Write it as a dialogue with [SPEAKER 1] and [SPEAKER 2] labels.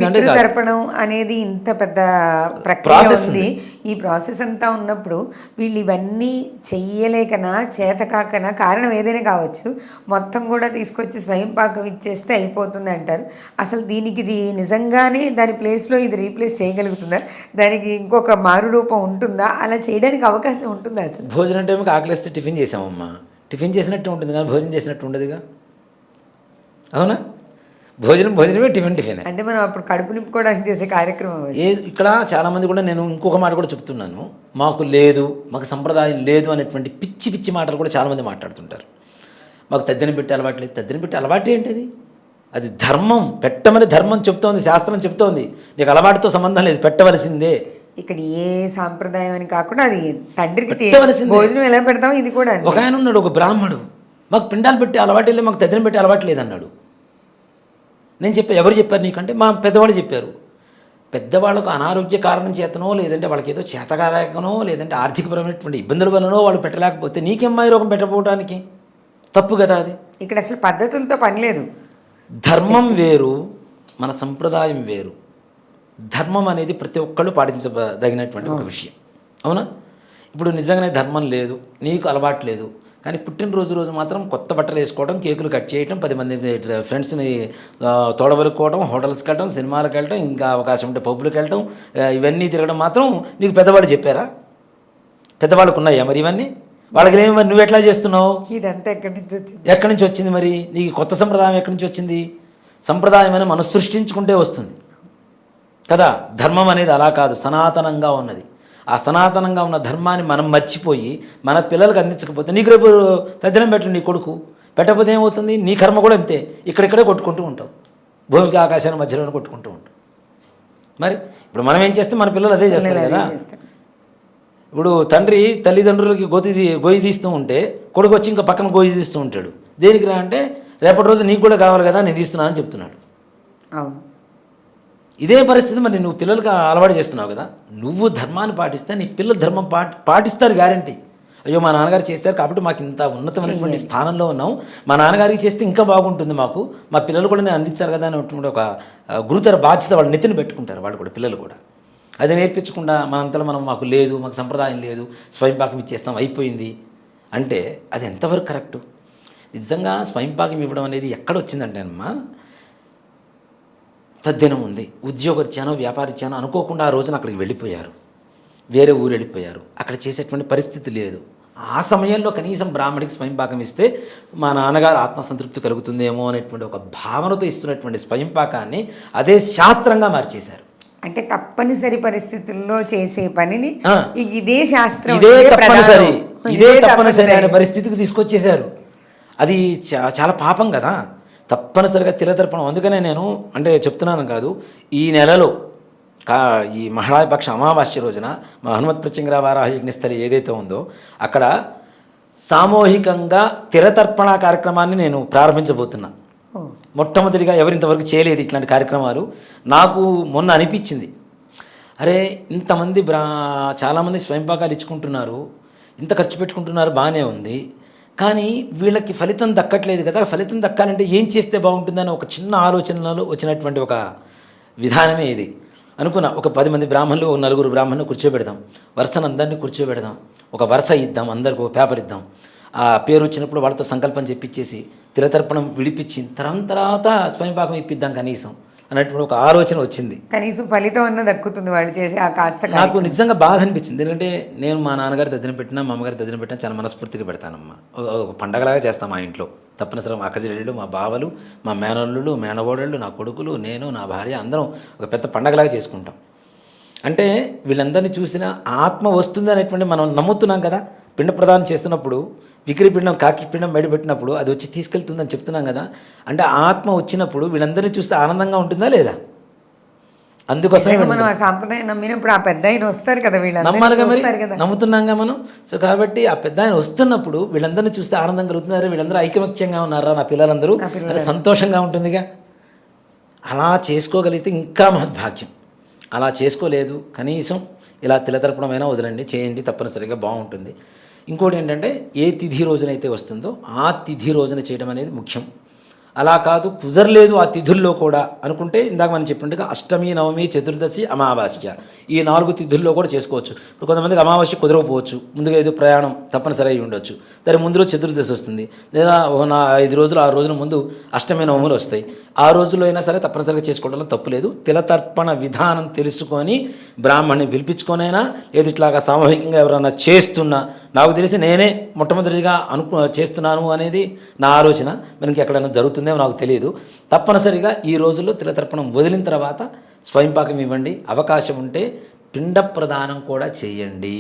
[SPEAKER 1] పితృతర్పణం అనేది ఇంత పెద్ద ప్రక్రియ
[SPEAKER 2] ప్రాసెస్
[SPEAKER 1] ఉంది. ఈ ప్రాసెస్ అంతా ఉన్నప్పుడు వీళ్ళు ఇవన్నీ చెయ్యలేకనా చేతకాకనా కారణం ఏదైనా కావచ్చు, మొత్తం కూడా తీసుకొచ్చి స్వయం పాకం ఇచ్చేస్తే అయిపోతుంది అంటారు. అసలు దీనికి ఇది నిజంగానే దాని ప్లేస్లో ఇది రీప్లేస్ చేయగలుగుతుందా? దానికి ఇంకొక మారు రూపం ఉంటుందా? అలా చేయడానికి అవకాశం ఉంటుందా? అసలు
[SPEAKER 2] భోజనం టైంకి ఆకలిస్తే టిఫిన్ చేసామమ్మా, టిఫిన్ చేసినట్టు ఉంటుంది కానీ భోజనం చేసినట్టు ఉండదుగా, అవునా? భోజనమే టిఫిన్.
[SPEAKER 1] అంటే మనం అప్పుడు కడుపు నింపుకోవడానికి చేసే కార్యక్రమం అది.
[SPEAKER 2] ఇక్కడ చాలామంది కూడా నేను ఇంకొక మాట కూడా చెప్తున్నాను, మాకు సంప్రదాయం లేదు అనేటువంటి పిచ్చి మాటలు కూడా చాలామంది మాట్లాడుతుంటారు. మాకు తద్దిన పెట్టి అలవాటు ఏంటిది? అది ధర్మం, పెట్టమని ధర్మం చెప్తోంది, శాస్త్రం చెప్తోంది. నీకు అలవాటుతో సంబంధం లేదు, పెట్టవలసిందే.
[SPEAKER 1] ఇక్కడ ఏ సాంప్రదాయం అని కాకుండా అది తండ్రికి
[SPEAKER 2] పెట్టవలసిందే.
[SPEAKER 1] భోజనం ఎలా పెడతాం ఇది కూడా.
[SPEAKER 2] ఒక ఆయన ఉన్నాడు, ఒక బ్రాహ్మడు, మాకు పిండాలు పెట్టి అలవాటు లేదు, మాకు తద్దిన పెట్టి అలవాటు లేదన్నాడు. నేను ఎవరు చెప్పారు నీకంటే మా పెద్దవాళ్ళు చెప్పారు. పెద్దవాళ్ళకు అనారోగ్య కారణం చేతనో, లేదంటే వాళ్ళకి ఏదో చేతకాలేకనో, లేదంటే ఆర్థికపరమైనటువంటి ఇబ్బందుల వలనో వాళ్ళు పెట్టలేకపోతే నీకేమ్మాయి రోగం పెట్టకపోవడానికి తప్పు కదా అది.
[SPEAKER 1] ఇక్కడ అసలు పద్ధతులతో పని లేదు.
[SPEAKER 2] ధర్మం వేరు, మన సంప్రదాయం వేరు. ధర్మం అనేది ప్రతి ఒక్కళ్ళు పాటించదగినటువంటి ఒక విషయం, అవునా? ఇప్పుడు నిజంగానే ధర్మం లేదు, నీకు అలవాటు లేదు, కానీ పుట్టినరోజు మాత్రం కొత్త బట్టలు వేసుకోవడం, కేకులు కట్ చేయడం, 10 మంది ఫ్రెండ్స్ని తోడబలుకోవడం, హోటల్స్కి వెళ్ళడం, సినిమాలకు వెళ్ళడం, ఇంకా అవకాశం ఉంటే పబ్బులకు వెళ్ళడం, ఇవన్నీ తిరగడం మాత్రం నీకు పెద్దవాళ్ళు చెప్పారా? పెద్దవాళ్ళకు ఉన్నాయా మరి ఇవన్నీ? వాళ్ళకి ఏమి మరి నువ్వు ఎట్లా చేస్తున్నావు?
[SPEAKER 1] ఇదంతా ఎక్కడి నుంచి
[SPEAKER 2] వచ్చింది మరి? నీకు కొత్త సంప్రదాయం ఎక్కడి నుంచి వచ్చింది? సంప్రదాయం అని మనం సృష్టించుకుంటే వస్తుంది కదా. ధర్మం అనేది అలా కాదు, సనాతనంగా ఉన్నది. ఆ సనాతనంగా ఉన్న ధర్మాన్ని మనం మర్చిపోయి మన పిల్లలకు అందించకపోతే, నీకు రేపు తద్దినం పెట్టు నీ కొడుకు, పెట్టకపోతే ఏమవుతుంది? నీ కర్మ కూడా అంతే, ఇక్కడిక్కడే కొట్టుకుంటూ ఉంటావు, భూమికి ఆకాశాన్ని మధ్యలోనే కొట్టుకుంటూ ఉంటావు. మరి ఇప్పుడు మనం ఏం చేస్తే మన పిల్లలు అదే చేస్తారు కదా. ఇప్పుడు తల్లిదండ్రులకి గొయ్యి తీస్తూ ఉంటే కొడుకు వచ్చి ఇంకా పక్కన గొయ్యి తీస్తూ ఉంటాడు. దేనికి రా అంటే, రేపటి రోజు నీకు కూడా కావాలి కదా, నేను తీస్తున్నానని చెప్తున్నాడు.
[SPEAKER 1] అవును,
[SPEAKER 2] ఇదే పరిస్థితి మరి నువ్వు పిల్లలకు అలవాటు చేస్తున్నావు కదా. నువ్వు ధర్మాన్ని పాటిస్తే నీ పిల్లలు ధర్మం పాటిస్తారు, గ్యారంటీ. అయ్యో మా నాన్నగారు చేస్తారు కాబట్టి మాకు ఇంత ఉన్నతమైనటువంటి స్థానంలో ఉన్నాం, మా నాన్నగారికి చేస్తే ఇంకా బాగుంటుంది, మా పిల్లలు కూడా నేను అందించారు కదా అనేటువంటి ఒక గురుతర బాధ్యత వాళ్ళు నెత్తిన పెట్టుకుంటారు. వాళ్ళు కూడా, పిల్లలు కూడా. అది నేర్పించకుండా మనంతలో మాకు లేదు, మాకు సంప్రదాయం లేదు, స్వయంపాకం ఇచ్చేస్తాం అయిపోయింది అంటే అది ఎంతవరకు కరెక్టు? నిజంగా స్వయంపాకం ఇవ్వడం అనేది ఎక్కడొచ్చిందంటే అమ్మా, తద్దినం ఉంది, ఉద్యోగరీత్యానో వ్యాపారీత్యానో అనుకోకుండా ఆ రోజున అక్కడికి వెళ్ళిపోయారు, వేరే ఊరు వెళ్ళిపోయారు, అక్కడ చేసేటువంటి పరిస్థితి లేదు. ఆ సమయంలో కనీసం బ్రాహ్మడికి స్వయంపాకం ఇస్తే మా నాన్నగారు ఆత్మసంతృప్తి కలుగుతుందేమో అనేటువంటి ఒక భావనతో ఇస్తున్నటువంటి స్వయంపాకాన్ని అదే శాస్త్రంగా మార్చేశారు.
[SPEAKER 1] అంటే తప్పనిసరి పరిస్థితుల్లో చేసే పనిని ఇదే శాస్త్రం,
[SPEAKER 2] ఇదే తప్పనిసరి అనే పరిస్థితికి తీసుకొచ్చేశారు. అది చాలా పాపం కదా. తప్పనిసరిగా తిలతర్పణం. అందుకనే నేను చెప్తున్నాను కాదు, ఈ నెలలో ఈ మహాళాయపక్ష అమావాస్య రోజున మా హనుమత్ ప్రత్యంగర వారాహ యజ్ఞస్థలి ఏదైతే ఉందో అక్కడ సామూహికంగా తిలతర్పణ కార్యక్రమాన్ని నేను ప్రారంభించబోతున్నా. మొట్టమొదటిగా ఎవరింతవరకు చేయలేదు ఇట్లాంటి కార్యక్రమాలు. నాకు మొన్న అనిపించింది, అరే ఇంతమంది చాలామంది స్వయంపాకాలు ఇచ్చుకుంటున్నారు, ఇంత ఖర్చు పెట్టుకుంటున్నారు, బాగానే ఉంది, కానీ వీళ్ళకి ఫలితం దక్కట్లేదు కదా. ఫలితం దక్కాలంటే ఏం చేస్తే బాగుంటుందని ఒక చిన్న ఆలోచనలో వచ్చినటువంటి ఒక విధానమే ఇది. అనుకున్నా, ఒక 10 మంది బ్రాహ్మణులు, ఒక 4 బ్రాహ్మణులు కూర్చోబెడదాం, వరుసను అందరినీ కూర్చోబెడదాం, ఒక వరుస ఇద్దాం, అందరికి ఒక పేపర్ ఇద్దాం, ఆ పేరు వచ్చినప్పుడు వాళ్ళతో సంకల్పం చెప్పించేసి తిలతర్పణం విడిపించి తర్వాత స్వయంపాకం ఇప్పిద్దాం కనీసం అన్నటువంటి ఒక ఆలోచన వచ్చింది.
[SPEAKER 1] కనీసం ఫలితం అన్న దక్కుతుంది వాళ్ళు చేసే ఆ కాస్త.
[SPEAKER 2] నాకు నిజంగా బాధ అనిపించింది, ఎందుకంటే నేను మా నాన్నగారి తద్దిన పెట్టినా, మా అమ్మగారి తద్దిన పెట్టినా చాలా మనస్ఫూర్తిగా పెడతానమ్మా. ఒక పండగలాగా చేస్తాం మా ఇంట్లో. తప్పనిసరిగా మా అక్కచెల్లెళ్ళు, మా బావలు, మా మేనల్లుళ్ళు, మేనగోడళ్ళు, నా కొడుకులు, నేను, నా భార్య అందరం ఒక పెద్ద పండగలాగా చేసుకుంటాం. అంటే వీళ్ళందరినీ చూసిన ఆత్మ వస్తుంది అనేటువంటి మనం నమ్ముతున్నాం కదా. పిండ ప్రదానం చేస్తున్నప్పుడు విక్రి పిండం, కాకి పిండం బయటపెట్టినప్పుడు అది వచ్చి తీసుకెళ్తుందని చెప్తున్నాం కదా. అంటే ఆత్మ వచ్చినప్పుడు వీళ్ళందరినీ చూస్తే ఆనందంగా ఉంటుందా లేదా? అందుకోసం
[SPEAKER 1] మనం ఆ సాంప్రదాయం నమ్మినప్పుడు ఆ పెద్ద ఆయన వస్తారు కదా,
[SPEAKER 2] నమ్మాలిగా, మరి నమ్ముతున్నాంగా మనం. సో కాబట్టి ఆ పెద్ద ఆయన వస్తున్నప్పుడు వీళ్ళందరినీ చూస్తే ఆనందం కలుగుతున్నారు, వీళ్ళందరూ ఐకమత్యంగా ఉన్నారా, నా పిల్లలందరూ సంతోషంగా ఉంటుందిగా. అలా చేసుకోగలిగితే ఇంకా మహద్భాగ్యం. అలా చేసుకోలేదు, కనీసం ఇలా తిలతర్పణమైనా వదలండి, చేయండి, తప్పనిసరిగా బాగుంటుంది. ఇంకోటి ఏంటంటే, ఏ తిథి రోజునైతే వస్తుందో ఆ తిథి రోజున చేయడం అనేది ముఖ్యం. అలా కాదు కుదరలేదు ఆ తిథుల్లో కూడా అనుకుంటే ఇందాక మనం చెప్పినట్టుగా అష్టమి, నవమి, చతుర్దశి, అమావాస్య ఈ 4 తిథుల్లో కూడా చేసుకోవచ్చు. ఇప్పుడు కొంతమందికి అమావాస్య కుదరకపోవచ్చు, ముందుగా ఏదో ప్రయాణం తప్పనిసరి అయి ఉండొచ్చు, దాని ముందు రోజు చతుర్దశి వస్తుంది, లేదా 5 రోజులు 6 రోజుల ముందు అష్టమి నవములు వస్తాయి. ఆ రోజుల్లో అయినా సరే తప్పనిసరిగా చేసుకోవడంలో తప్పులేదు. తిలతర్పణ విధానం తెలుసుకొని బ్రాహ్మణ్ణి పిలిపించుకొనైనా లేదు ఇట్లాగా సామూహికంగా ఎవరైనా చేస్తున్నా, నాకు తెలిసి నేనే మొట్టమొదటిగా చేస్తున్నాను అనేది నా ఆలోచన. మనకి ఎక్కడైనా జరుగుతుందేమో నాకు తెలియదు. తప్పనిసరిగా ఈ రోజుల్లో తిలతర్పణం వదిలిన తర్వాత స్వయంపాకం ఇవ్వండి. అవకాశం ఉంటే పిండ ప్రదానం కూడా చేయండి.